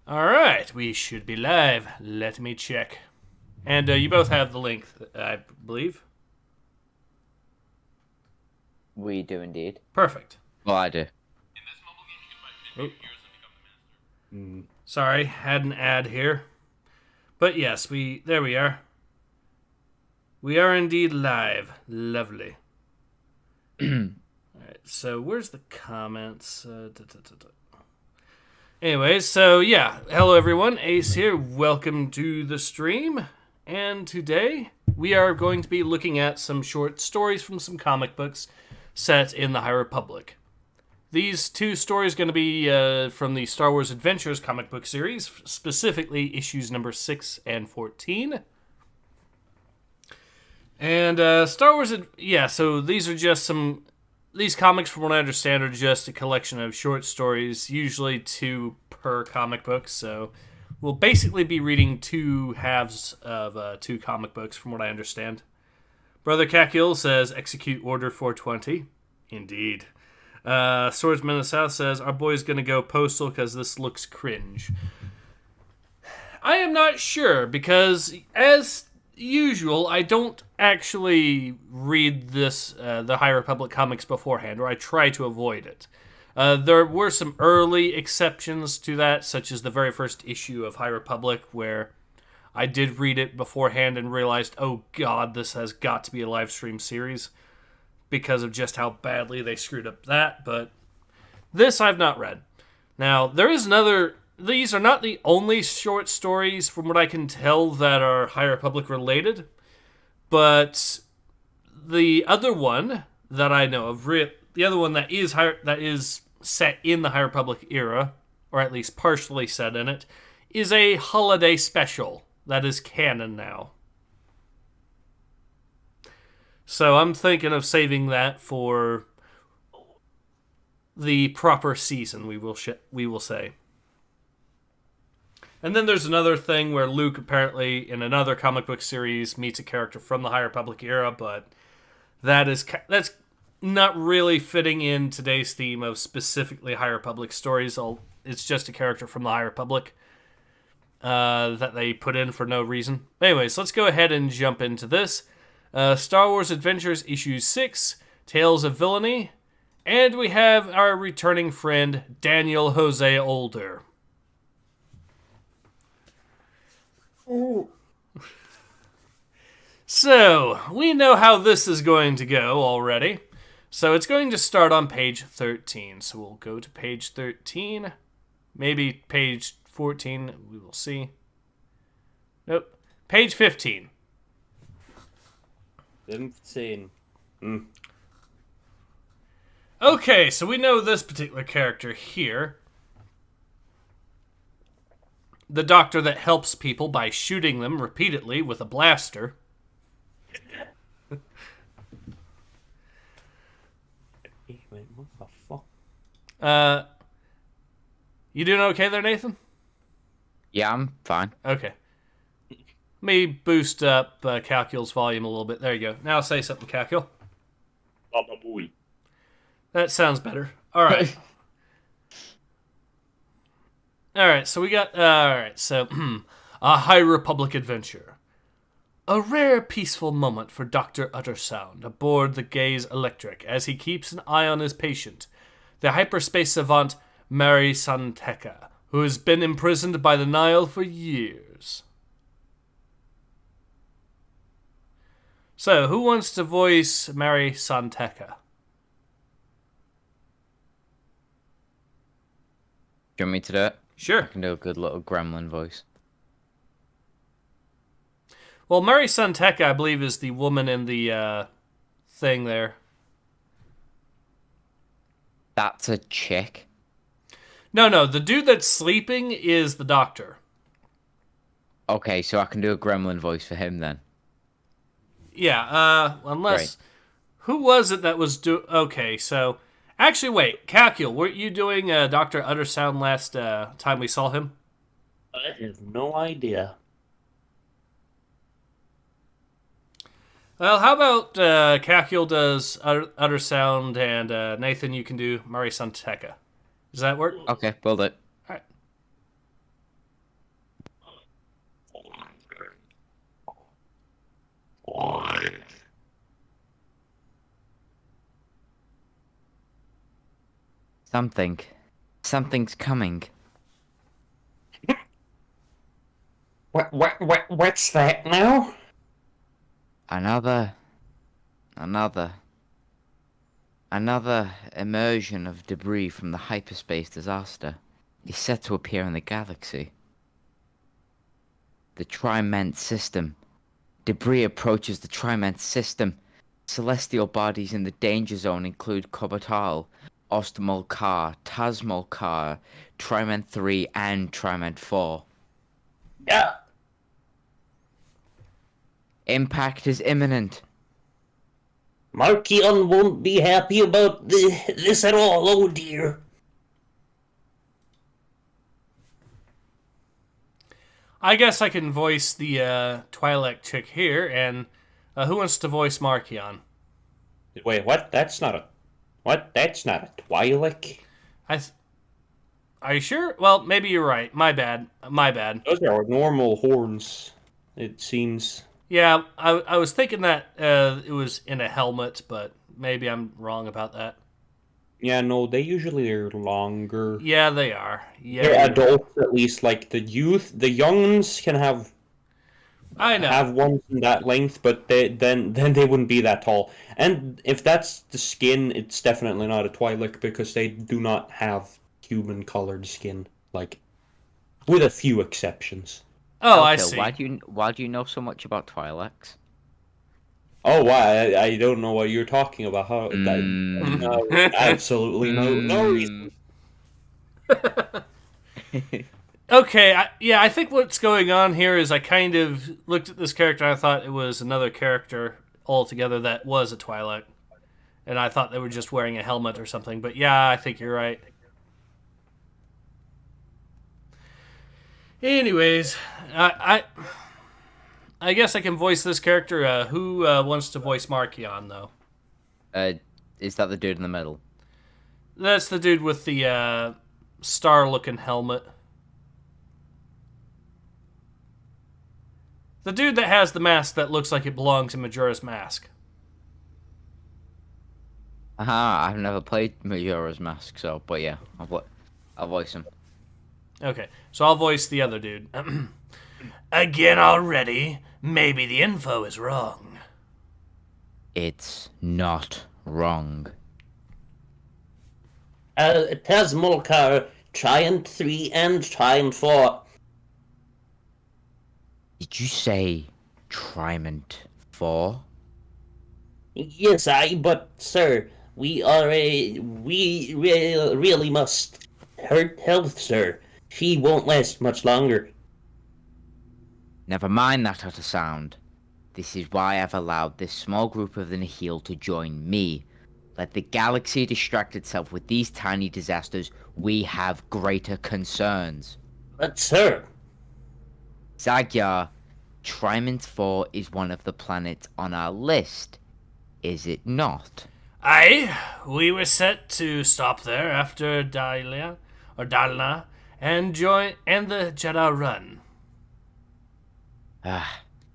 All right, we should be live. Let me check. And you both have the link, I believe. We do indeed. Perfect. Well, I do. Sorry, had an ad here. But yes, there we are. We are indeed live. Lovely. Alright, so where's the comments? Anyways, so yeah. Hello everyone, Ace here. Welcome to the stream. And today we are going to be looking at some short stories from some comic books set in the High Republic. These two stories are going to be from the Star Wars Adventures comic book series, specifically issues number 6 and 14. And Star Wars, so these are just these comics, from what I understand, are just a collection of short stories, usually 2 per comic book, so we'll basically be reading 2 halves of 2 comic books, from what I understand. Brother Kalkyl says, execute Order 420. Indeed. Swordsman of the South says, our boy's gonna go postal because this looks cringe. I am not sure, because as usual, I don't actually read the High Republic comics beforehand, or I try to avoid it. There were some early exceptions to that, such as the very first issue of High Republic, where I did read it beforehand and realized, oh god, this has got to be a live stream series, because of just how badly they screwed up that, but this I've not read. Now, there is another... These are not the only short stories, from what I can tell, that are High Republic related, but the other one that I know of, the other one that is set in the High Republic era, or at least partially set in it, is a holiday special that is canon now. So I'm thinking of saving that for the proper season, we will say. And then there's another thing where Luke apparently in another comic book series meets a character from the High Republic era, but that's not really fitting in today's theme of specifically High Republic stories. It's just a character from the High Republic that they put in for no reason. Anyways, let's go ahead and jump into this. Star Wars Adventures Issue 6, Tales of Villainy, and we have our returning friend, Daniel Jose Older. Ooh. So, we know how this is going to go already. So it's going to start on page 13. So we'll go to page 13. Maybe page 14, we will see. Nope. Page 15. 15. Okay, so we know this particular character here. The doctor that helps people by shooting them repeatedly with a blaster. Wait, what the fuck? You doing okay there, Nathan? Yeah, I'm fine. Okay. Let me boost up Kalkyl's volume a little bit. There you go. Now say something, Kalkyl. Baba boy. That sounds better. All right. All right, so we got... a High Republic adventure. A rare peaceful moment for Dr. Uttersound aboard the Gaze Electric as he keeps an eye on his patient, the hyperspace savant Mary Santeka, who has been imprisoned by the Nile for years. So, who wants to voice Mary Santeka? Do you want me to do it? Sure. I can do a good little gremlin voice. Well, Mary Santeka, I believe, is the woman in the thing there. That's a chick. No, the dude that's sleeping is the doctor. Okay, so I can do a gremlin voice for him then. Yeah, unless... Great. Who was it that was Okay, so... Actually, wait, Kalkyl, weren't you doing Dr. Uttersound last time we saw him? I have no idea. Well, how about Kalkyl does Uttersound and Nathan, you can do Mari Santeka. Does that work? Okay, well done. Alright. Something's coming. What's that now? Another immersion of debris from the hyperspace disaster is set to appear in the galaxy. The Triment system. Debris approaches the Triment system. Celestial bodies in the danger zone include Kobatal, Ostmolkar, Tasmolkar, Triment 3, and Triment 4. Yeah. Impact is imminent. Markion won't be happy about this at all, oh dear. I guess I can voice the Twi'lek chick here, and who wants to voice Markion? Wait, what? That's not a Twi'lek? Are you sure? Well, maybe you're right. My bad. Those are normal horns, it seems. Yeah, I was thinking that it was in a helmet, but maybe I'm wrong about that. Yeah, no, they usually are longer. Yeah, they are. Yeah, They're adults, at least. Like the youngs can have I know. have ones in that length, but then they wouldn't be that tall. And if that's the skin, it's definitely not a Twi'lek because they do not have human-colored skin, like with a few exceptions. Oh, I Kalkyl, see. why do you know so much about Twi'leks? Oh wow, I don't know what you're talking about. How no, absolutely no reason. Okay, I think what's going on here is I kind of looked at this character and I thought it was another character altogether that was a Twi'lek. And I thought they were just wearing a helmet or something. But yeah, I think you're right. Anyways, I guess I can voice this character. Who wants to voice Markion, though? Is that the dude in the middle? That's the dude with the star-looking helmet. The dude that has the mask that looks like it belongs in Majora's Mask. Aha, I've never played Majora's Mask, but yeah, I'll voice him. Okay, so I'll voice the other dude. Again already? Maybe the info is wrong. It's not wrong. Tasmolkar, Giant 3 and Giant 4. Did you say Triment 4? Yes, but sir, we really must hurt health, sir. She won't last much longer. Never mind that utter sound. This is why I've allowed this small group of the Nihil to join me. Let the galaxy distract itself with these tiny disasters. We have greater concerns. But sir... Magyar, Triment 4 is one of the planets on our list, is it not? Aye, we were set to stop there after Dalna, and end the Jeddah run.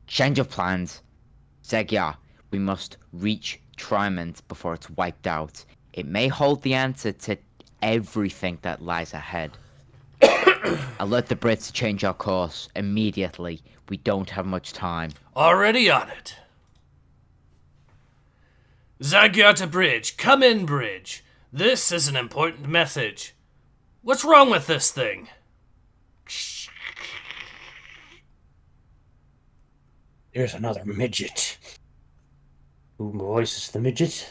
Change of plans. Magyar, we must reach Triment before it's wiped out. It may hold the answer to everything that lies ahead. Alert the Brits to change our course immediately. We don't have much time. Already on it. Magyar to bridge. Come in, bridge. This is an important message. What's wrong with this thing? There's another midget. Who voices the midget?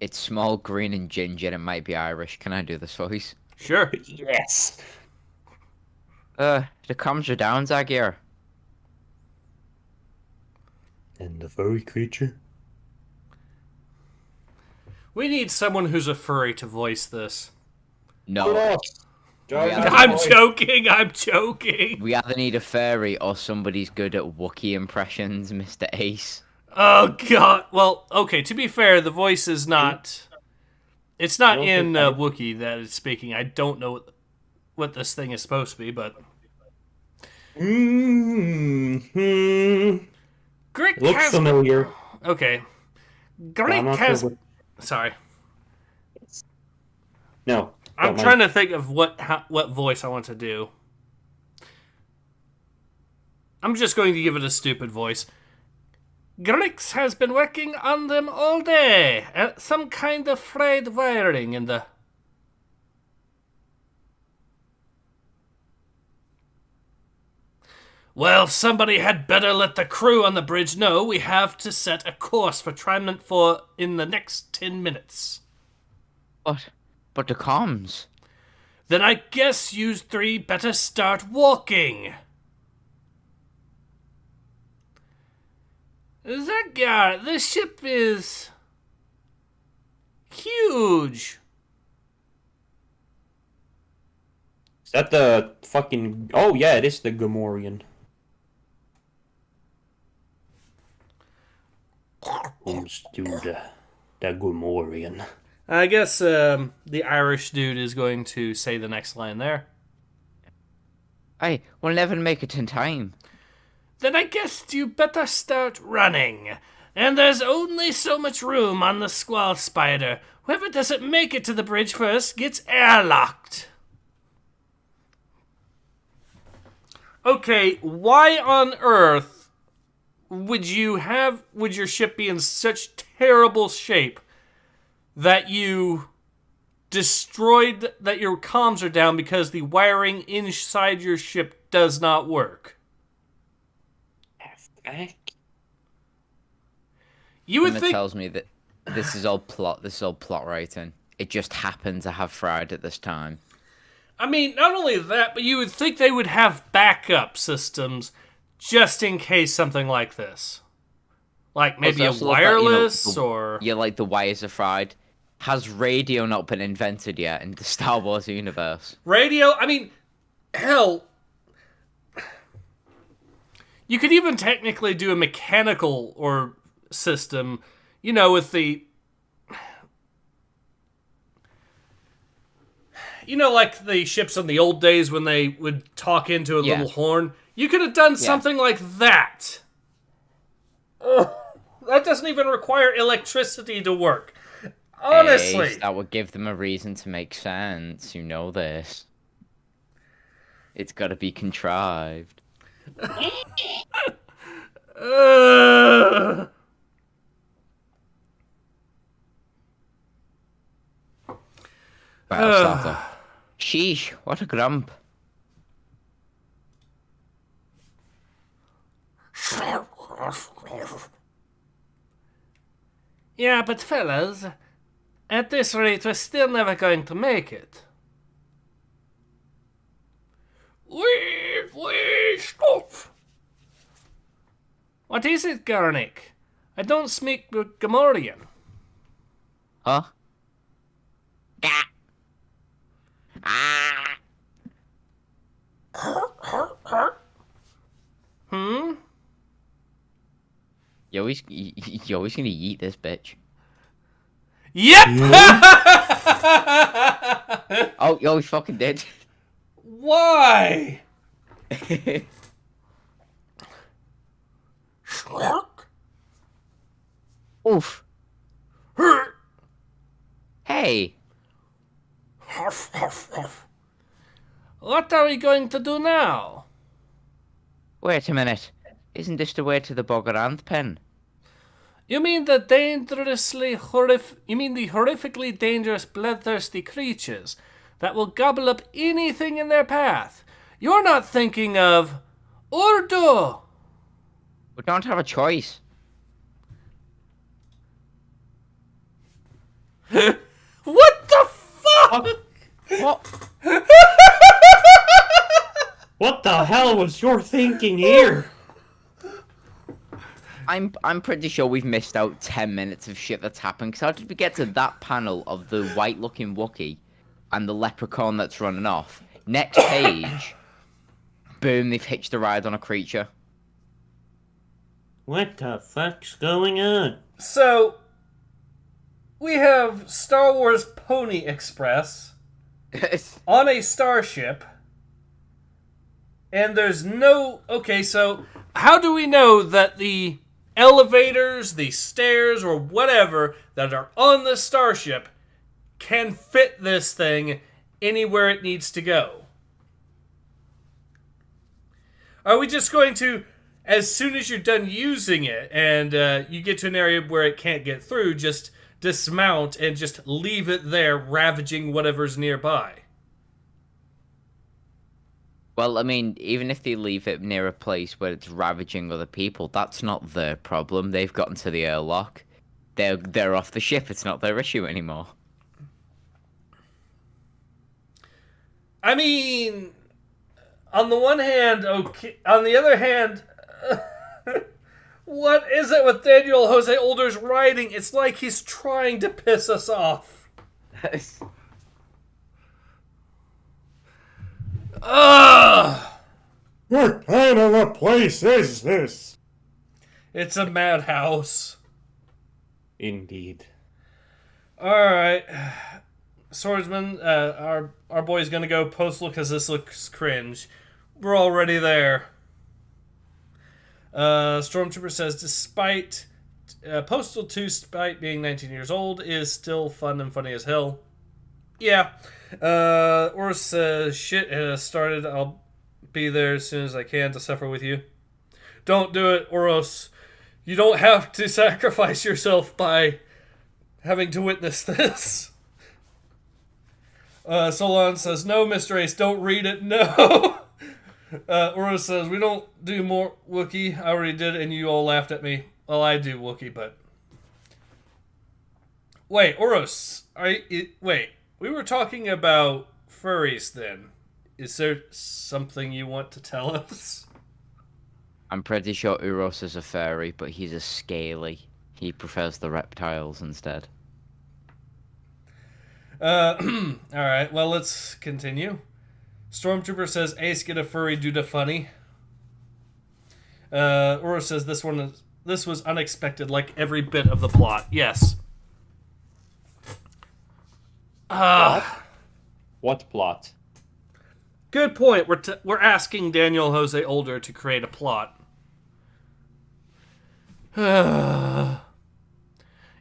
It's small, green, and ginger, and it might be Irish. Can I do this voice? Sure. Yes. The comms are down, Magyar. And the furry creature? We need someone who's a furry to voice this. No. I'm joking. We either need a fairy or somebody's good at Wookiee impressions, Mr. Ace. Oh, God. Well, okay, to be fair, the voice is not... It's not in Wookiee that it's speaking. I don't know what this thing is supposed to be, but... Grick Looks familiar. Okay. Grick has... Sorry. No. I'm trying to think of what voice I want to do. I'm just going to give it a stupid voice. Grix has been working on them all day. Some kind of frayed wiring in the... Well, somebody had better let the crew on the bridge know we have to set a course for Trimont for in the next 10 minutes. But the comms. Then I guess you three better start walking. Zaggar, this ship is... huge. Is that the fucking... Oh, yeah, it is the Gamorrean. Comes to the Gamorrean. I guess the Irish dude is going to say the next line there. Hey, we'll never make it in time. Then I guess you better start running. And there's only so much room on the Squall Spider. Whoever doesn't make it to the bridge first gets airlocked. Okay, why on earth would your ship be in such terrible shape that you destroyed, that your comms are down because the wiring inside your ship does not work? You would think... tells me that this is all plot writing. It just happened to have fried at this time. I mean, not only that, but you would think they would have backup systems just in case something like this. Like maybe a wireless or... Yeah, like the wires are fried. Has radio not been invented yet in the Star Wars universe? Radio? I mean, hell... You could even technically do a mechanical or system, you know, with the... You know, like the ships in the old days when they would talk into a little horn? You could have done something like that. Ugh, that doesn't even require electricity to work. Honestly. That would give them a reason to make sense. You know this. It's got to be contrived. Right, I'll start. Sheesh, what a grump. Yeah, but fellas, at this rate, we're still never going to make it. Wait, stop! What is it, Garnick? I don't speak Gamorrean. Huh? Ah. Hmm? You're always gonna eat this bitch. Yep! Oh, you always fucking did. Why? Oof. Hey. What are we going to do now? Wait a minute. Isn't this the way to the Boggeranth pen? You mean the horrifically dangerous, bloodthirsty creatures that will gobble up anything in their path? You're not thinking of Urdu. We don't have a choice. What the fuck? What? What the hell was your thinking here? I'm pretty sure we've missed out 10 minutes of shit that's happened. Because how did we get to that panel of the white-looking Wookiee and the leprechaun that's running off? Next page, boom, they've hitched a ride on a creature. What the fuck's going on? So, we have Star Wars Pony Express on a starship, and there's no... Okay, so how do we know that the elevators, the stairs, or whatever that are on the starship can fit this thing anywhere it needs to go? Are we just going to, as soon as you're done using it and you get to an area where it can't get through, just dismount and just leave it there, ravaging whatever's nearby? Well, I mean, even if they leave it near a place where it's ravaging other people, that's not their problem. They've gotten to the airlock. They're off the ship. It's not their issue anymore. I mean, on the one hand, okay. On the other hand, what is it with Daniel Jose Older's writing? It's like he's trying to piss us off. Ugh! What kind of a place is this? It's a madhouse. Indeed. Alright. Swordsman, our boy's gonna go postal because this looks cringe. We're already there. Stormtrooper says, despite Postal 2, despite being 19 years old, is still fun and funny as hell. Yeah. Oris says, shit has started. I'll be there as soon as I can to suffer with you. Don't do it, Oros. You don't have to sacrifice yourself by having to witness this. Solon says, no, Mr. Ace, don't read it, no. Oros says, we don't do more Wookiee. I already did, and you all laughed at me. Well, I do Wookiee, but... Wait, Oros, wait, we were talking about furries then. Is there something you want to tell us? I'm pretty sure Uros is a furry, but he's a scaly. He prefers the reptiles instead. Alright, well, let's continue. Stormtrooper says, Ace, get a furry due to funny. Ura says, this was unexpected, like every bit of the plot. Yes. What plot? Good point. We're asking Daniel Jose Older to create a plot.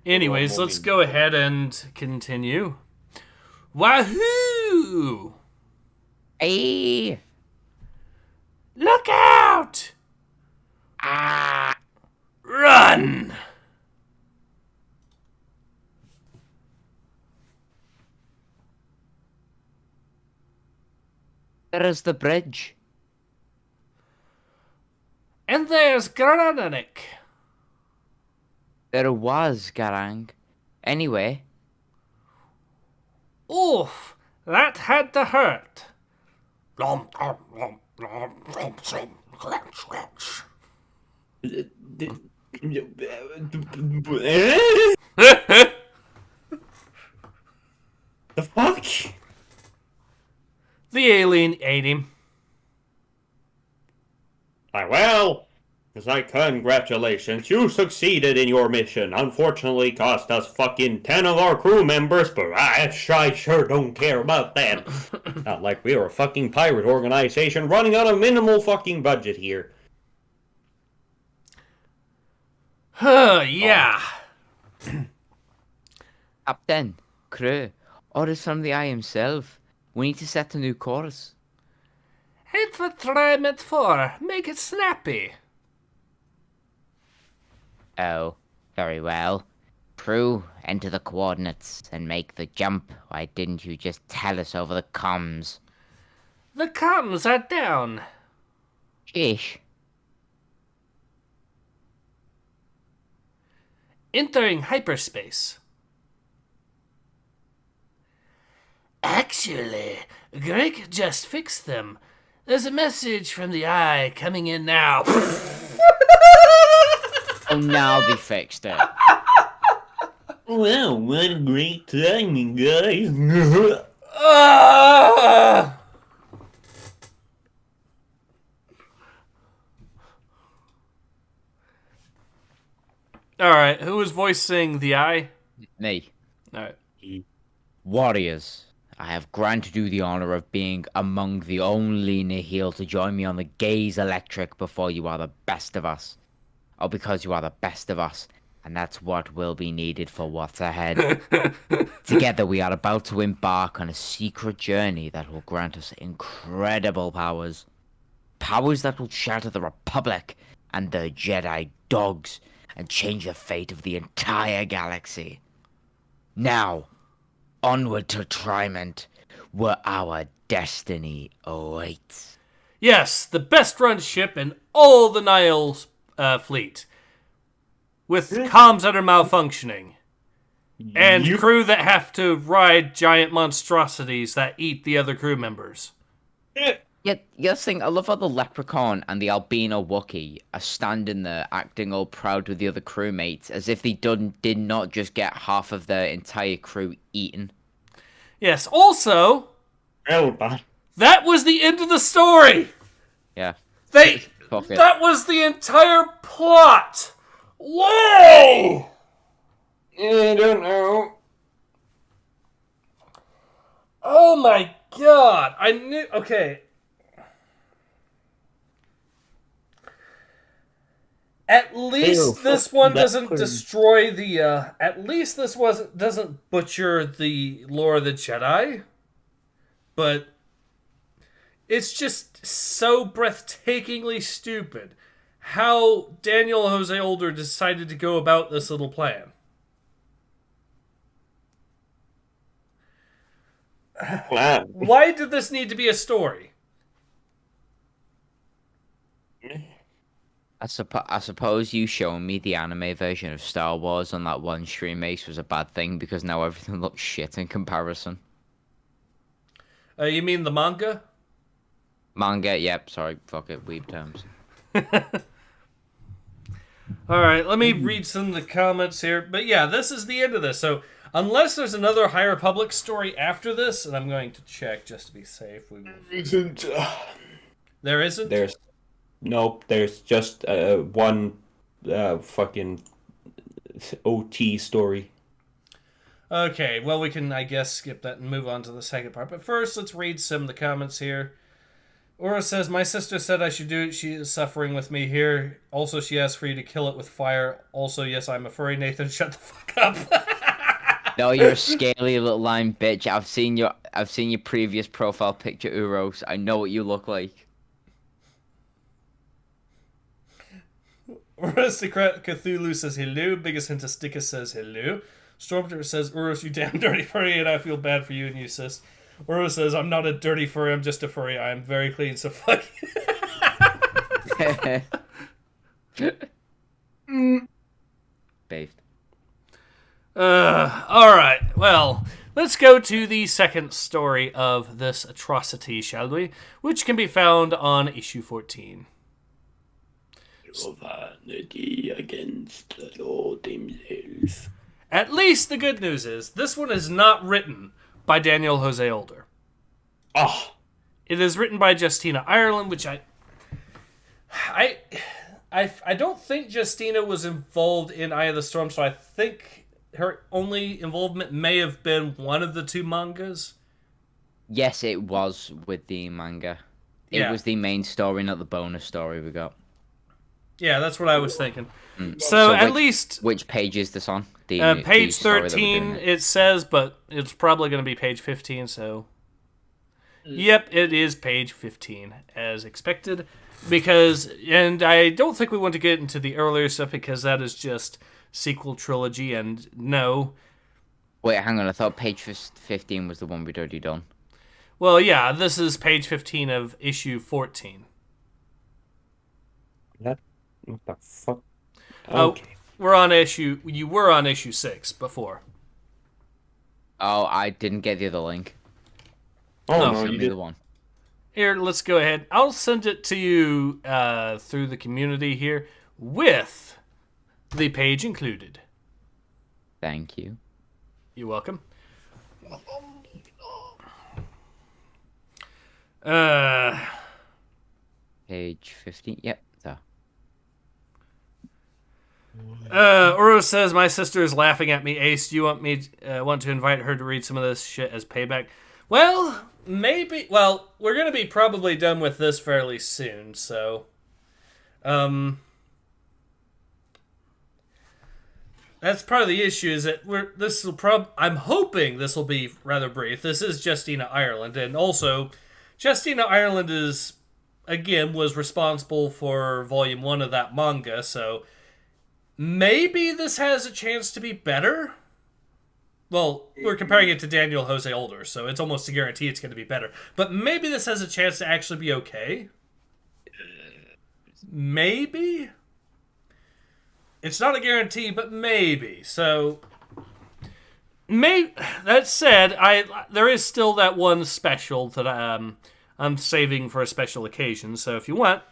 Anyways, let's go ahead and continue. Wahoo! Hey! Look out! Run! There is the bridge. And there's Grananik. There was Garang. Anyway. Oof, that had to hurt. The fuck? The alien ate him. Well, congratulations, you succeeded in your mission. Unfortunately, cost us fucking 10 of our crew members, but I sure don't care about that. Not like we were a fucking pirate organization running on a minimal fucking budget here. Yeah. Captain, crew, orders from the eye himself. We need to set a new course. Hit for Trimit 4. Make it snappy. Oh, very well. Crew, enter the coordinates and make the jump. Why didn't you just tell us over the comms? The comms are down. Sheesh. Entering hyperspace. Actually, Greg just fixed them. There's a message from the eye coming in now. Oh, now they fixed it. Well, what a great timing, guys. Alright, who was voicing the eye? Me. Alright. Warriors, I have granted you the honor of being among the only Nihil to join me on the Gaze Electric before you are the best of us. Or because you are the best of us, And that's what will be needed for what's ahead. Together we are about to embark on a secret journey that will grant us incredible powers. Powers that will shatter the Republic and the Jedi dogs and change the fate of the entire galaxy. Now, onward to Triment, where our destiny awaits. Yes, the best run ship in all the Nile fleet. With comms that are malfunctioning. And crew that have to ride giant monstrosities that eat the other crew members. Yet, yes, thing, I love how the leprechaun and the albino Wookiee are standing there acting all proud with the other crewmates, as if they did not just get half of their entire crew eaten. Yes, also, Well done. that was the end of the story! Yeah. Fuck it. That was the entire plot! Whoa! I don't know. Oh my god! I knew. Okay. At least this one doesn't destroy the. At least this doesn't butcher the lore of the Jedi. But it's just so breathtakingly stupid how Daniel Jose Older decided to go about this little plan. Wow. Why did this need to be a story? I suppose you showing me the anime version of Star Wars on that one stream, Ace, was a bad thing because now everything looks shit in comparison. You mean the manga? Manga, yep, sorry, fuck it, weeb terms. Alright, let me read some of the comments here. But yeah, this is the end of this. So, unless there's another High Republic story after this, and I'm going to check just to be safe. We will... There isn't? Nope, there's just one fucking OT story. Okay, well, we can, I guess, skip that and move on to the second part. But first, let's read some of the comments here. Aura says, my sister said I should do it. She is suffering with me here. Also, she asked for you to kill it with fire. Also, yes, I'm a furry. Nathan, shut the fuck up. No, you're a scaly little lime bitch. I've seen your previous profile picture, Uros. I know what you look like. Aristocrat Cthulhu says hello. Biggest Hint of Sticker says hello. Stormtrooper says, Uros, you damn dirty furry, and I feel bad for you and you, sis. Uros says, I'm not a dirty furry, I'm just a furry. I am very clean, so fuck you. Bathed. Alright, well, let's go to the second story of this atrocity, shall we? Which can be found on issue 14. Humanity against the Lord himself. At least the good news is, this one is not written by Daniel Jose Older. Oh. It is written by Justina Ireland, which I don't think Justina was involved in Eye of the Storm, so I think her only involvement may have been one of the two mangas. Yes, it was with the manga. It was the main story, not the bonus story we got. Yeah, that's what I was thinking. So at least... Which page is this on? Page 13, it says, but it's probably going to be page 15, so... Yep, it is page 15, as expected. Because, and I don't think we want to get into the earlier stuff, because that is just sequel trilogy, and no. Wait, hang on, I thought page 15 was the one we'd already done. Well, yeah, this is page 15 of issue 14. What the fuck? Okay. You were on issue 6 before. Oh, I didn't get the other link. Oh, no, Send you me did. the one. Here, let's go ahead. I'll send it to you through the community here with the page included. Thank you. You're welcome. Page 15. Yep. So. Uro says, my sister is laughing at me. Ace, do you want to invite her to read some of this shit as payback? Well, maybe. Well, we're going to be probably done with this fairly soon, so... That's part of the issue is that I'm hoping this will be rather brief. This is Justina Ireland, and also Justina Ireland was responsible for volume 1 of that manga, so maybe this has a chance to be better. Well, we're comparing it to Daniel Jose Older, so it's almost a guarantee it's going to be better. But maybe this has a chance to actually be okay. Maybe? It's not a guarantee, but maybe. So, that said, there is still that one special that I'm saving for a special occasion. So if you want,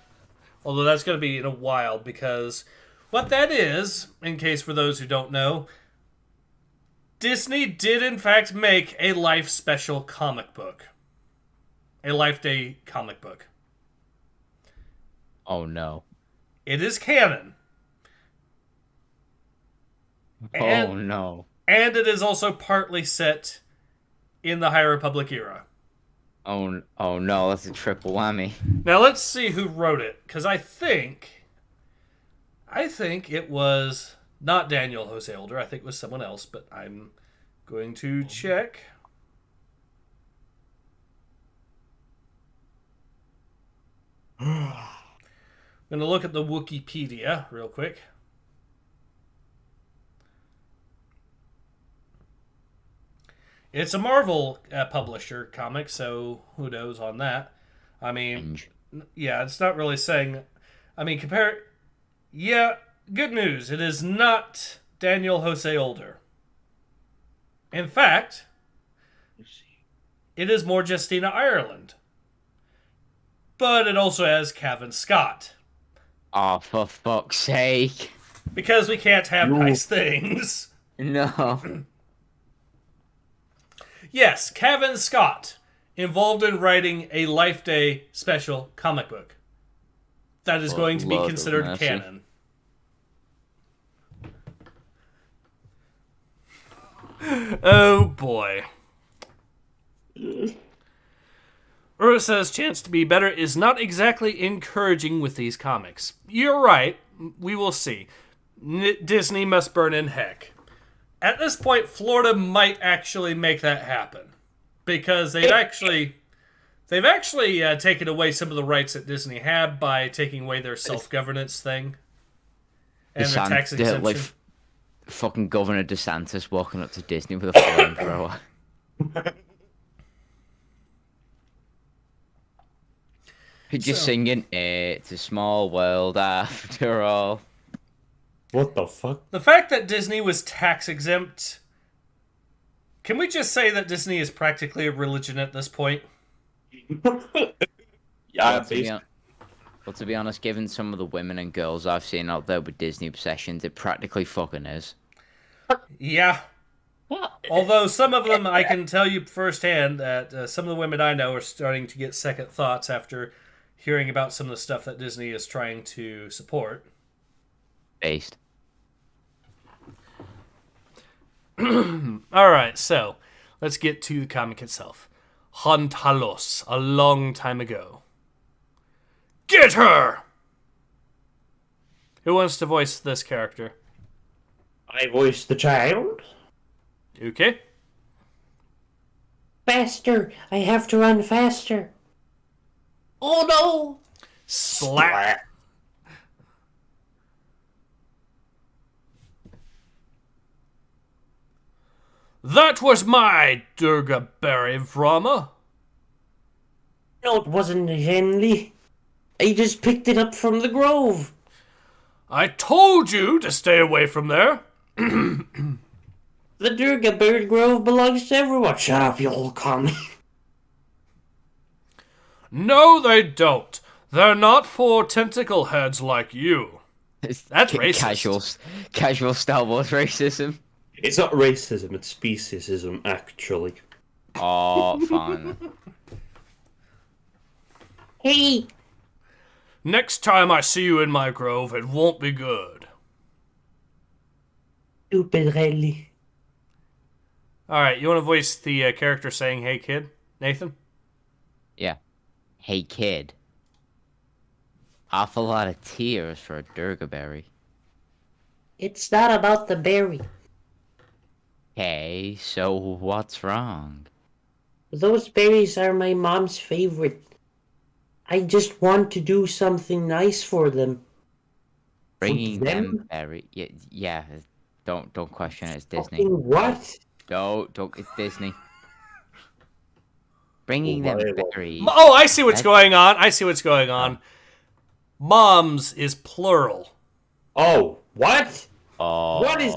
although that's going to be in a while, because what that is, in case for those who don't know, Disney did in fact make a Life special comic book, a Life Day comic book. Oh no! It is canon. Oh no! And it is also partly set in the High Republic era. Oh no! That's a triple whammy. Now let's see who wrote it, because I think it was not Daniel Jose Older. I think it was someone else, but I'm going to check. I'm going to look at the Wikipedia real quick. It's a Marvel publisher comic, so who knows on that. I mean, yeah, it's not really saying... I mean, Yeah, good news. It is not Daniel Jose Older. In fact, it is more Justina Ireland. But it also has Cavan Scott. Oh, for fuck's sake. Because we can't have nice things. No. Yes, Cavan Scott, involved in writing a Life Day special comic book. That is going to be considered canon. Oh boy. Ura says chance to be better is not exactly encouraging with these comics. You're right. We will see. Disney must burn in heck. At this point, Florida might actually make that happen. Because they've actually taken away some of the rights that Disney had by taking away their self-governance thing. And their tax exemption. Like fucking Governor DeSantis walking up to Disney with a flamethrower. Just singing, "It's a small world after all." What the fuck? The fact that Disney was tax exempt. Can we just say that Disney is practically a religion at this point? Yeah, But to be honest, given some of the women and girls I've seen out there with Disney obsessions, it practically fucking is. Yeah. Although some of them, I can tell you firsthand that some of the women I know are starting to get second thoughts after hearing about some of the stuff that Disney is trying to support. Based. Alright, so let's get to the comic itself. Hontalos, a long time ago. Get her! Who wants to voice this character? I voiced the child. Okay. Faster! I have to run faster. Oh no! Splat. That was my Durga Berry Vrama. No, it wasn't, Henley. I just picked it up from the grove. I told you to stay away from there. The Durga Bird Grove belongs to everyone. Shut up, you old commie. No, they don't. They're not for tentacle heads like you. That's racist. Casual Star Wars racism. It's not racism, it's speciesism, actually. Oh, fine. Hey! Next time I see you in my grove, it won't be good. Stupid Henley. Alright, you want to voice the character saying, "Hey kid"? Nathan? Yeah. Hey kid. Awful lot of tears for a Durga berry. It's not about the berry. Okay, so what's wrong? Those berries are my mom's favorite. I just want to do something nice for them. Bringing For them them? berry. Yeah. Don't question it. It's Disney. Fucking what? Don't. It's Disney. Bringing them berries. Oh, I see what's That- going on. I see what's going on. Moms is plural. Oh, what? Oh. What is-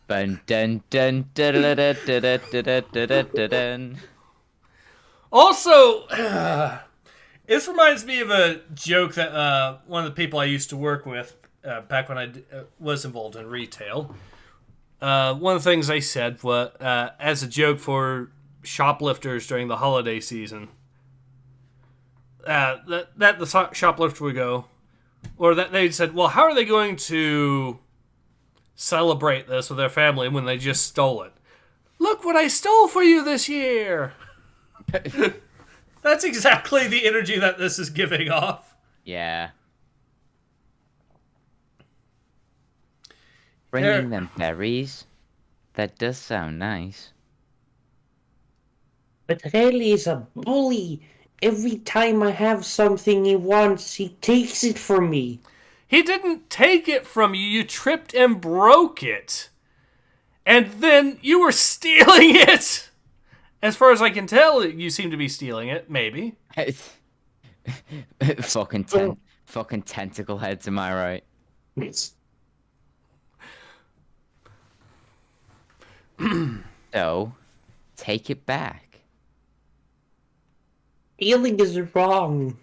Dun dun dun dun dun dun dun dun dun dun dun. Also, this reminds me of a joke that one of the people I used to work with back when I was involved in retail. One of the things they said was, as a joke for shoplifters during the holiday season, that the shoplifter would go, or that they said, well, how are they going to celebrate this with their family when they just stole it? Look what I stole for you this year! That's exactly the energy that this is giving off. Yeah. Bringing them berries? That does sound nice. But really is a bully. Every time I have something he wants, he takes it from me. He didn't take it from you. You tripped and broke it. And then you were stealing it. As far as I can tell, you seem to be stealing it. Maybe. Fucking tentacle heads, am I right? So, take it back. Stealing is wrong.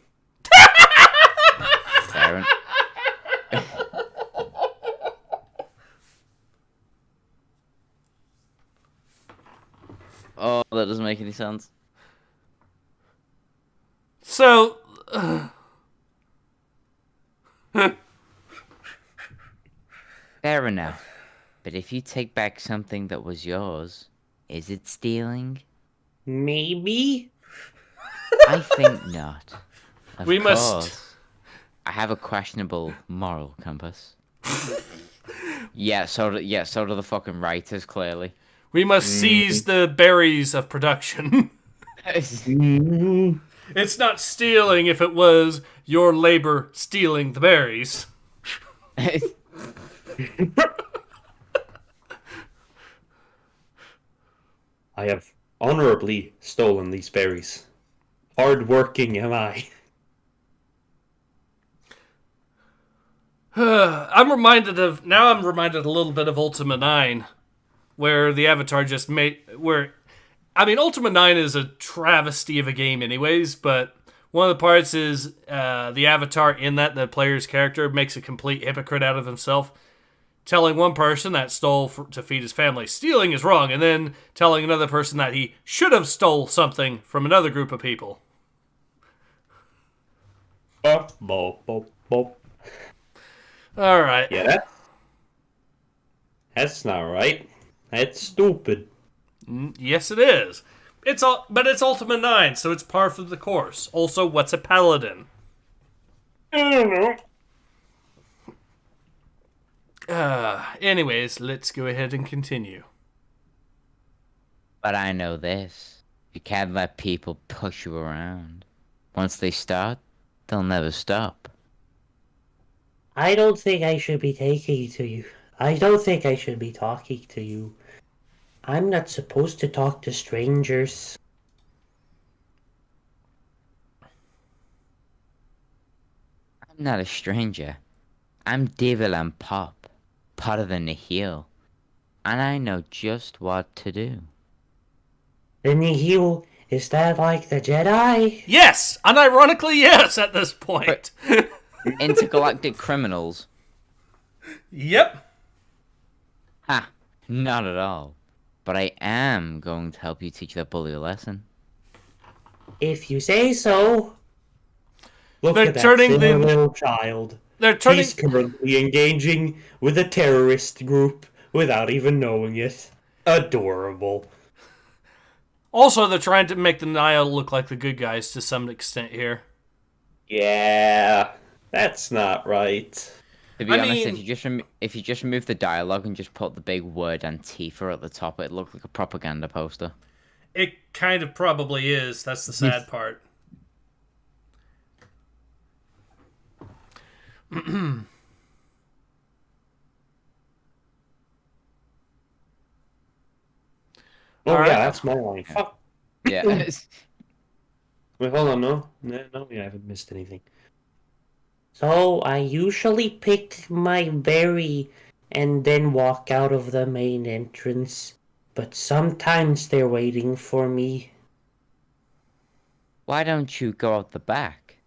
Darren. Oh, that doesn't make any sense. So, Fair enough. But if you take back something that was yours, is it stealing? Maybe? I think not. Of We must- course, I have a questionable moral compass. Yeah, so do the fucking writers, clearly. we must seize the berries of production. It's not stealing if it was your labor stealing the berries. I have honorably stolen these berries. Hard-working am I. I'm reminded a little bit of Ultima 9, where the Avatar just Ultima 9 is a travesty of a game anyways, but one of the parts is the Avatar in that the player's character makes a complete hypocrite out of himself, telling one person that stole to feed his family stealing is wrong, and then telling another person that he should have stole something from another group of people. All right. Yeah, that's not right. That's stupid. Yes, it is. But it's Ultima 9, so it's par for the course. Also, what's a paladin? I don't know. Anyways, let's go ahead and continue. But I know this. You can't let people push you around. Once they start, they'll never stop. I don't think I should be taking to you. I don't think I should be talking to you. I'm not supposed to talk to strangers. I'm not a stranger. I'm Devil and Pop, part of the Nihil. And I know just what to do. The Nihil, is that like the Jedi? Yes! Unironically, yes, at this point. Intergalactic criminals. Yep. Ha! Not at all. But I am going to help you teach that bully a lesson. If you say so. Look They're at that turning silly the- little child. They're turning. He's currently engaging with a terrorist group without even knowing it. Adorable. Also, they're trying to make the Nile look like the good guys to some extent here. Yeah. That's not right. To be I honest, mean- if you just remove the dialogue and just put the big word Antifa at the top, it looked like a propaganda poster. It kind of probably is. That's the sad part. Oh All yeah, right. that's my line. Fuck. Yeah. Wait, hold on, no, we haven't missed anything. So I usually pick my berry and then walk out of the main entrance. But sometimes they're waiting for me. Why don't you go out the back?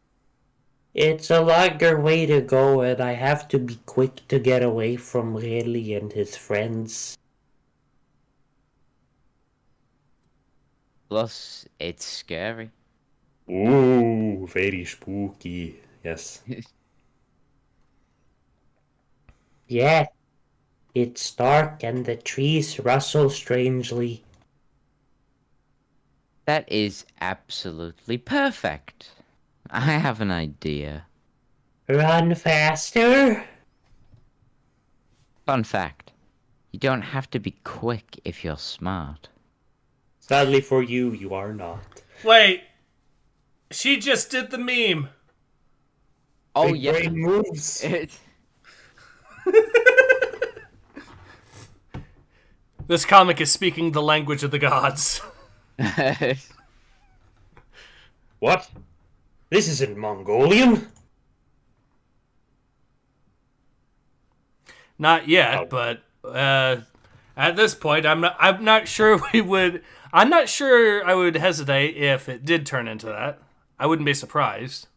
It's a longer way to go, and I have to be quick to get away from Riley and his friends. Plus, it's scary. Ooh, very spooky. Yes. Yeah, it's dark and the trees rustle strangely. That is absolutely perfect. I have an idea. Run faster! Fun fact. You don't have to be quick if you're smart. Sadly for you, you are not. Wait. She just did the meme. Oh, Big yeah. brain moves. This comic is speaking the language of the gods. What? This isn't Mongolian. Not yet, Oh. but at this point, I'm not sure we would. I'm not sure I would hesitate if it did turn into that. I wouldn't be surprised.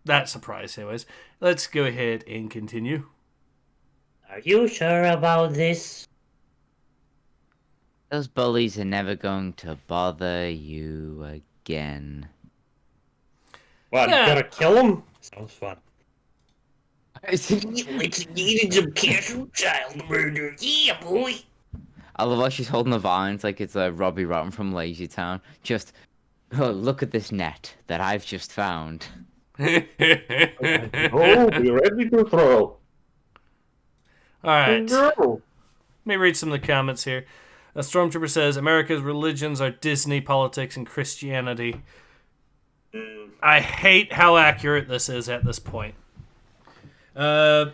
That surprised, anyways. Let's go ahead and continue. Are you sure about this? Those bullies are never going to bother you again. What? Yeah. You gotta kill him? Sounds fun. It's needed some casual child murder. Yeah, boy. I love how she's holding the vines like it's Robbie Rotten from Lazy Town. Just, oh, look at this net that I've just found. Oh, be ready to throw. Alright. No. Let me read some of the comments here. A Stormtrooper says, America's religions are Disney, politics, and Christianity. I hate how accurate this is at this point. Postal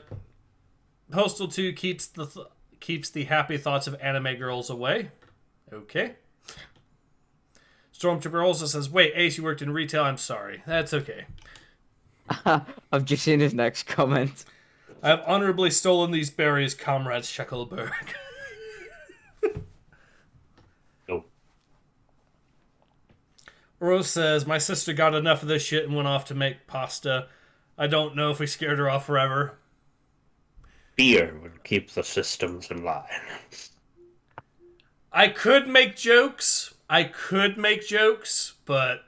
2 keeps the happy thoughts of anime girls away. Okay. Stormtrooper also says, wait, Ace, you worked in retail? I'm sorry. That's okay. I've just seen his next comment. I've honorably stolen these berries, Comrade Scheckelberg. No. Rose says, my sister got enough of this shit and went off to make pasta. I don't know if we scared her off forever. Fear would keep the systems in line. I could make jokes, but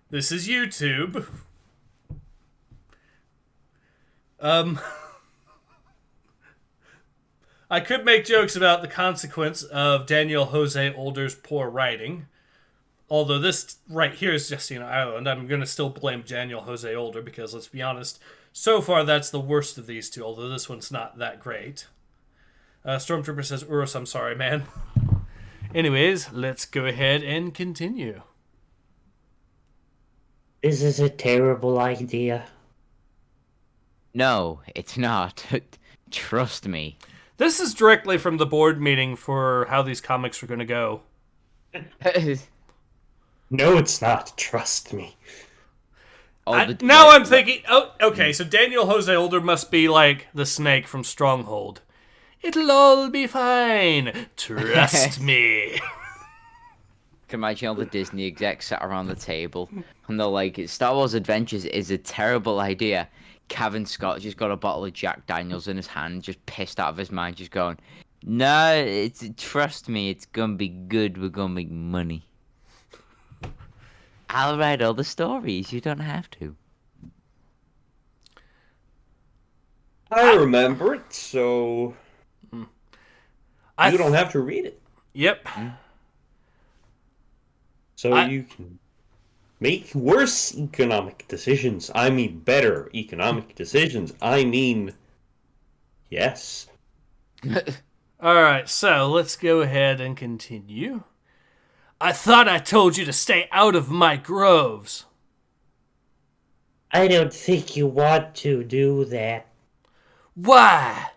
this is YouTube. I could make jokes about the consequence of Daniel Jose Older's poor writing. Although this right here is Justine Ireland, I'm going to still blame Daniel Jose Older because, let's be honest, so far that's the worst of these two, although this one's not that great. Stormtrooper says, Urus, I'm sorry, man. Anyways, let's go ahead and continue. This is a terrible idea. No, it's not. Trust me. This is directly from the board meeting for how these comics are going to go. No, it's not. Trust me. Now I'm thinking, oh, okay, so Daniel Jose Older must be like the snake from Stronghold. It'll all be fine. Trust me. Can imagine all the Disney execs sat around the table and they're like, Star Wars Adventures is a terrible idea. Kevin Scott just got a bottle of Jack Daniels in his hand, just pissed out of his mind, just going, no, trust me, it's gonna be good, we're gonna make money. I'll write all the stories, you don't have to. I remember it, so you don't have to read it. Yep. So you can make worse economic decisions. I mean better economic decisions. I mean, yes. Alright, so let's go ahead and continue. I thought I told you to stay out of my groves. I don't think you want to do that. Why?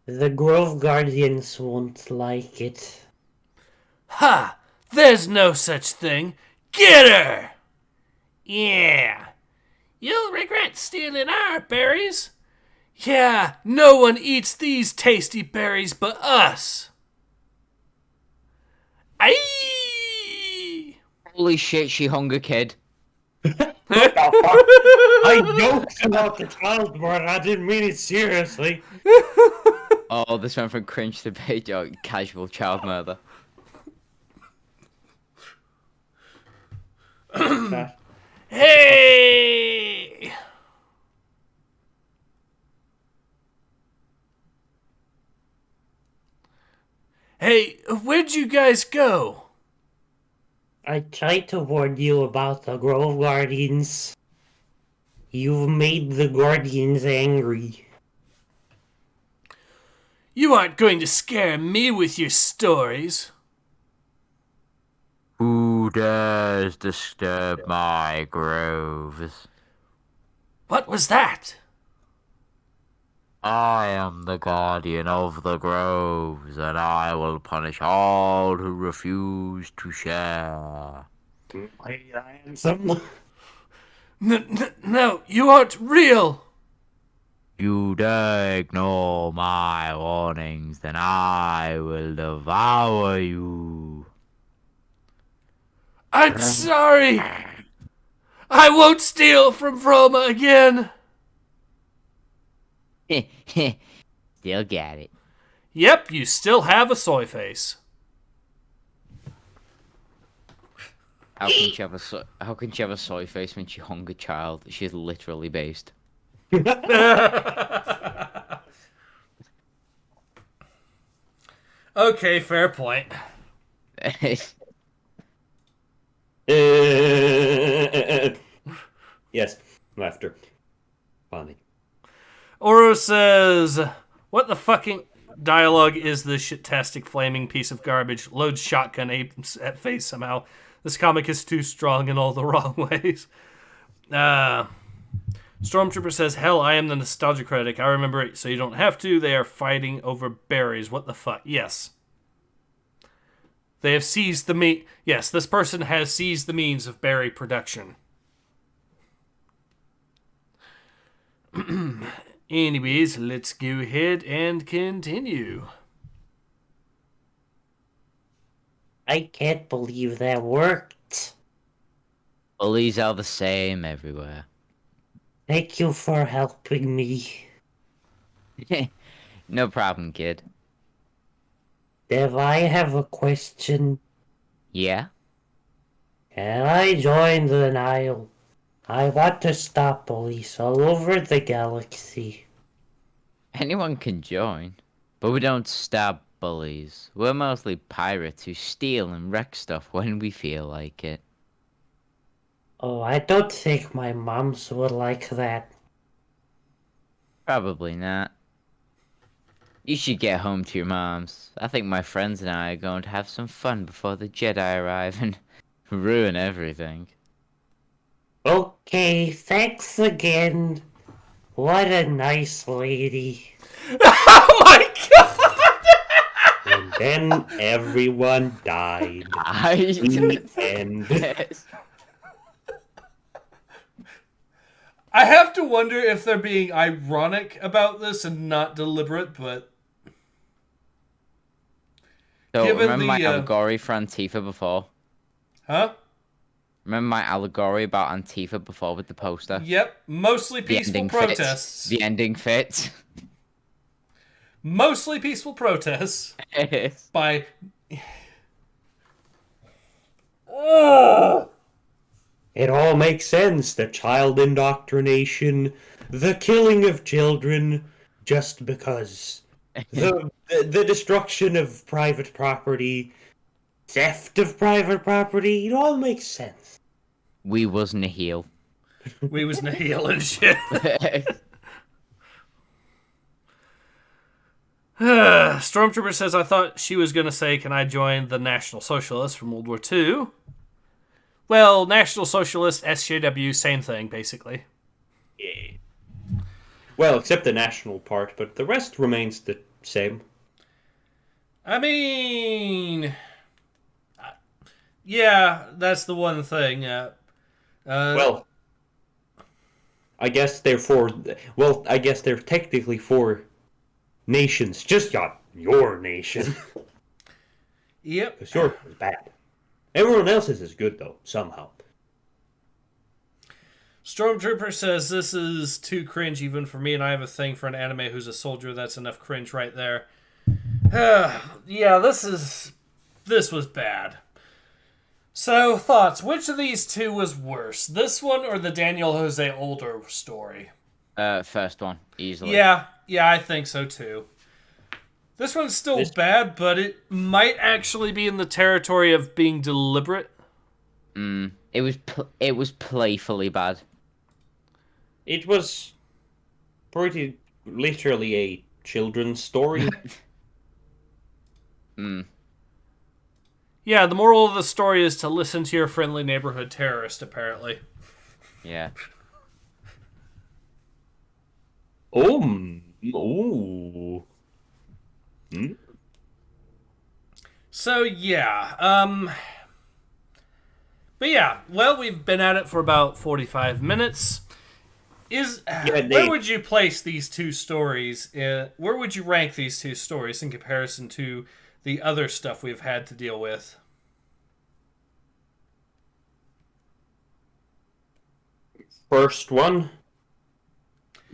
The Grove Guardians won't like it. Ha! There's no such thing. Get her! Yeah. You'll regret stealing our berries. Yeah, no one eats these tasty berries but us. Aye! Holy shit, she hung a kid. I joked about the child murder. I didn't mean it seriously. Oh, this went from cringe to casual child murder. Hey! Hey, where'd you guys go? I tried to warn you about the Grove Guardians. You've made the Guardians angry. You aren't going to scare me with your stories. Who dares disturb my groves? What was that? I am the guardian of the groves, and I will punish all who refuse to share. No, you aren't real. You dare ignore my warnings, then I will devour you. I'm sorry. I won't steal from Vroma again. Still got it. Yep, you still have a soy face. How can she have a soy face when she hung a child? She's literally based. Okay, fair point. Yes, laughter. Funny. Oro says, what the fucking dialogue is this shit-tastic flaming piece of garbage? Loads shotgun aims at face somehow. This comic is too strong in all the wrong ways. Stormtrooper says, hell, I am the nostalgia critic. I remember it, so you don't have to. They are fighting over berries. What the fuck? Yes. They have seized the Yes, this person has seized the means of berry production. Anyways, let's go ahead and continue. I can't believe that worked. Bullies are the same everywhere. Thank you for helping me. No problem, kid. Dev, I have a question. Yeah? Can I join the Nile? I want to stop police all over the galaxy. Anyone can join, but we don't stop bullies. We're mostly pirates who steal and wreck stuff when we feel like it. Oh, I don't think my moms would like that. Probably not. You should get home to your moms. I think my friends and I are going to have some fun before the Jedi arrive and ruin everything. Okay, thanks again. What a nice lady. Oh my god! And then everyone died. The end. I have to wonder if they're being ironic about this and not deliberate, but... So, Given remember my the, allegory for Antifa before? Huh? Remember my allegory about Antifa before with the poster? Yep, mostly peaceful protests. The ending fits. Mostly peaceful protests by... Oh! It all makes sense. The child indoctrination, the killing of children, just because. The destruction of private property, theft of private property. It all makes sense. We was Nihil. We was Nihil and shit. Stormtrooper says, I thought she was going to say, can I join the National Socialists from World War II? Well, National Socialist, SJW, same thing, basically. Yeah. Well, except the national part, but the rest remains the same. I mean... yeah, that's the one thing. Well, I guess they're for... Well, I guess they're technically for nations. Just not your nation. Yep. Because yours is bad. Everyone else's is good, though, somehow. Stormtrooper says, this is too cringe even for me, and I have a thing for an anime who's a soldier. That's enough cringe right there. Yeah, this was bad. So, thoughts. Which of these two was worse? This one or the Daniel Jose Older story? First one, easily. Yeah, I think so too. This one's still bad, but it might actually be in the territory of being deliberate. It was playfully bad. It was pretty literally a children's story. Yeah, the moral of the story is to listen to your friendly neighborhood terrorist, apparently. Yeah. Ooh. So, yeah. But yeah, well, we've been at it for about 45 minutes. Where would you place these two stories? Where would you rank these two stories in comparison to the other stuff we've had to deal with? First one,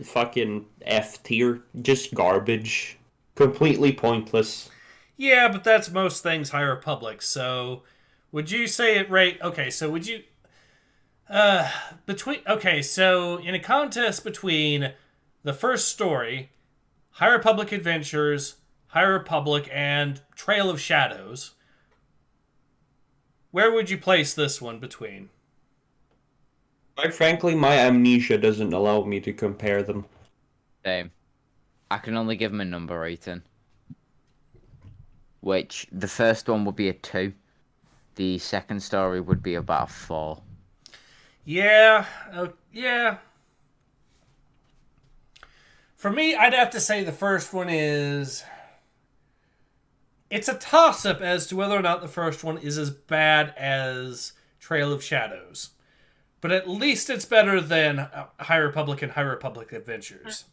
fucking F tier, just garbage, completely pointless. Yeah, but that's most things High Republic. So, would you say it rate? Okay, so would you? So in a contest between the first story, High Republic Adventures, High Republic, and Trail of Shadows, where would you place this one between? Quite frankly, my amnesia doesn't allow me to compare them. Same. I can only give them a number rating. Which, the first one would be a 2. The second story would be about a 4. Yeah. For me, I'd have to say the first one is... It's a toss-up as to whether or not the first one is as bad as Trail of Shadows. But at least it's better than High Republic and High Republic Adventures.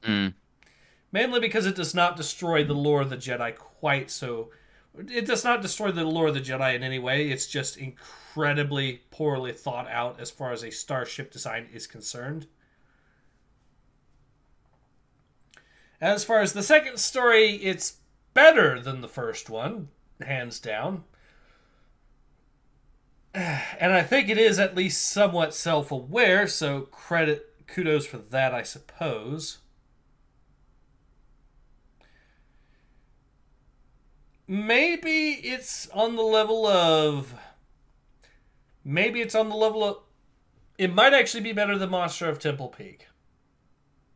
Mainly because it does not destroy the lore of the Jedi quite so... It does not destroy the lore of the Jedi in any way. It's just incredibly poorly thought out as far as a starship design is concerned. As far as the second story, it's better than the first one, hands down. And I think it is at least somewhat self-aware, so kudos for that, I suppose. Maybe it's on the level of... It might actually be better than Monster of Temple Peak.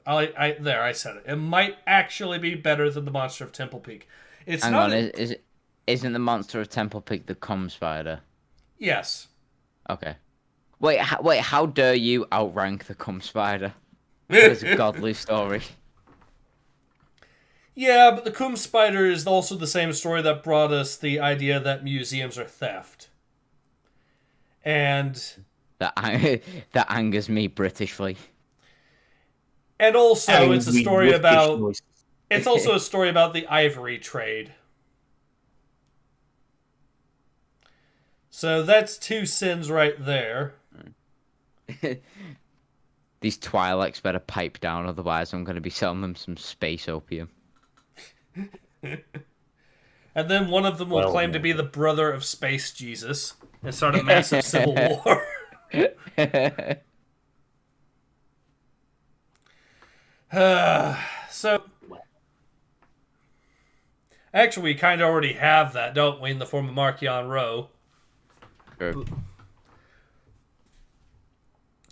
I said it. It might actually be better than the Monster of Temple Peak. Hang on, isn't the Monster of Temple Peak the cum spider? Yes. Okay. Wait, how dare you outrank the cum spider? It's a godly story. Yeah, but the cum spider is also the same story that brought us the idea that museums are theft. And... That angers me Britishly. And also, it's a story about... It's also a story about the ivory trade. So that's 2 sins right there. These Twi'leks better pipe down, otherwise I'm going to be selling them some space opium. And then one of them will claim to be the brother of Space Jesus and start a massive civil war. Actually, we kind of already have that, don't we, in the form of Markion Row. Sure.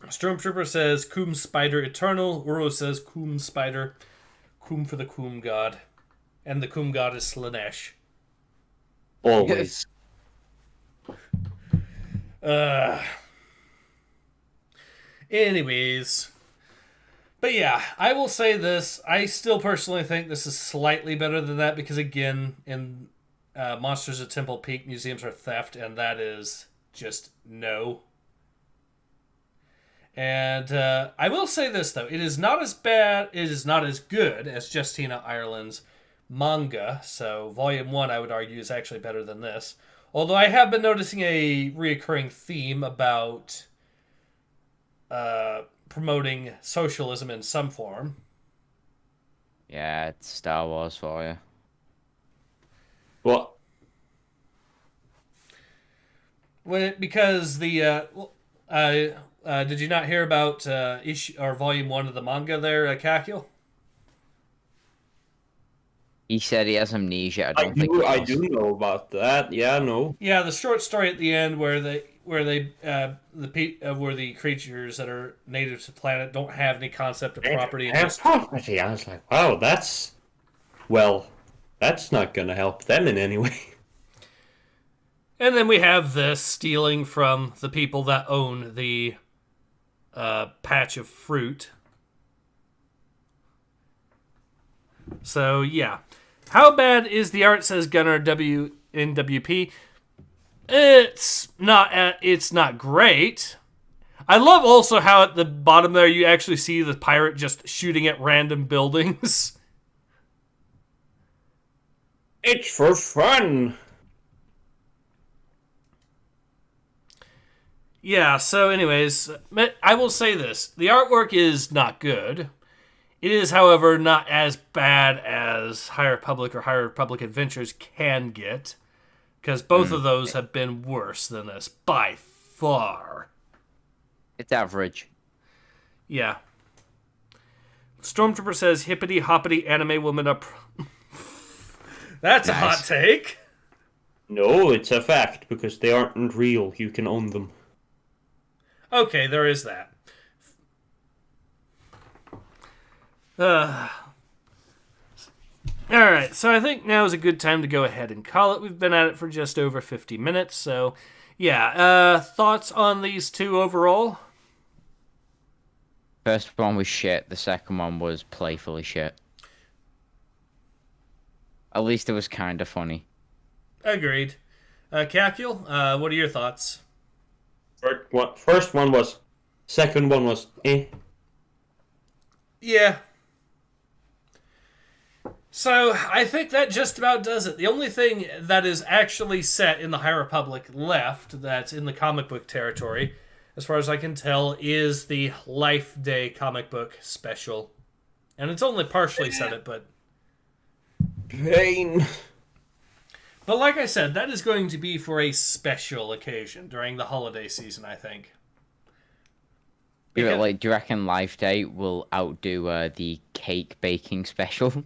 Stormtrooper says, Coom Spider Eternal. Uro says, Coom Spider. Coom for the Coom God. And the Coom God is Slanesh. Always. Anyways. But yeah, I will say this. I still personally think this is slightly better than that because, again, in Monsters at Temple Peak, museums are theft, and that is just no. And I will say this, though. It is not as bad, it is not as good as Justina Ireland's manga. So, Volume 1, I would argue, is actually better than this. Although I have been noticing a reoccurring theme about promoting socialism in some form. Yeah, it's Star Wars for you. What? Because the did you not hear about issue or volume 1 of the manga there, Kalkyl? He said he has amnesia. I don't think I do know about that. Yeah, no. Yeah, the short story at the end where the creatures that are native to the planet don't have any concept of property. And just, property. I was like, wow, that's not going to help them in any way. and then we have this stealing from the people that own the patch of fruit. So yeah, how bad is the art? Says Gunnar WNWP. It's not great. I love also how at the bottom there you actually see the pirate just shooting at random buildings. It's for fun. Yeah, so anyways, I will say this. The artwork is not good. It is, however, not as bad as High Republic or High Republic Adventures can get, because both of those have been worse than this, by far. It's average. Yeah. Stormtrooper says, hippity hoppity anime woman up. That's a hot take. No, it's a fact, because they aren't real. You can own them. Okay, there is that. Alright, so I think now is a good time to go ahead and call it. We've been at it for just over 50 minutes, so yeah. Thoughts on these two overall? First one was shit. The second one was playfully shit. At least it was kind of funny. Agreed. Kalkyl, what are your thoughts? First one was. Second one was eh. Yeah. So, I think that just about does it. The only thing that is actually set in the High Republic left, that's in the comic book territory, as far as I can tell, is the Life Day comic book special. And it's only partially set it, but... Pain. But like I said, that is going to be for a special occasion during the holiday season, I think. Do you reckon Life Day will outdo the cake baking special?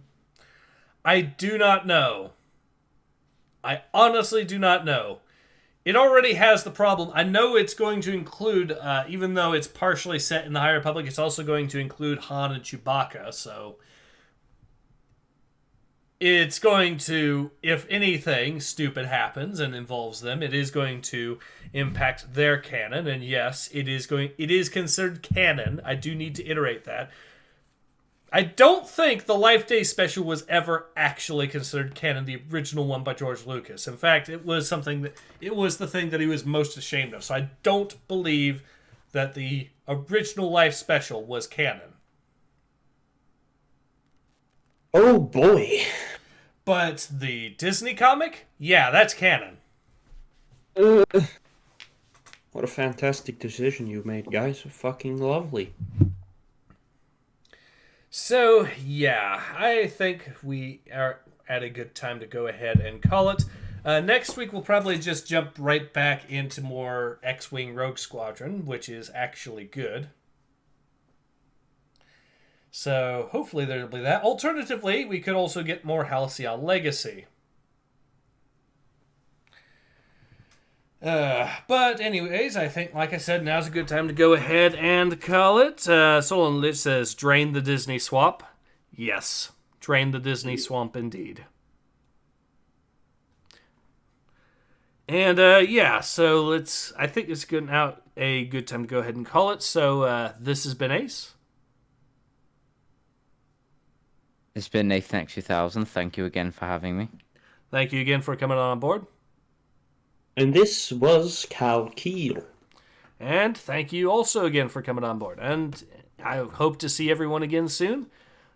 I do not know. I honestly do not know. It already has the problem. I know it's going to include, even though it's partially set in the High Republic, it's also going to include Han and Chewbacca, so... It's going to, if anything stupid happens and involves them, it is going to impact their canon. And yes, it is considered canon. I do need to iterate that. I don't think the Life Day special was ever actually considered canon, the original one by George Lucas. In fact, it was the thing that he was most ashamed of. So I don't believe that the original Life special was canon. Oh boy. But the Disney comic? Yeah, that's canon. What a fantastic decision you made, guys. Fucking lovely. So, yeah, I think we are at a good time to go ahead and call it. Next week, we'll probably just jump right back into more X-Wing Rogue Squadron, which is actually good. So, hopefully there'll be that. Alternatively, we could also get more Halcyon Legacy. But anyways, I think, like I said, now's a good time to go ahead and call it. Solon Lich says, drain the Disney swamp. Yes, drain the Disney swamp indeed. And yeah, so I think it's a good time to go ahead and call it. So this has been Ace. It's been Nathanx2000. Thank you again for having me. Thank you again for coming on board. And this was Kalkyl. And thank you also again for coming on board. And I hope to see everyone again soon.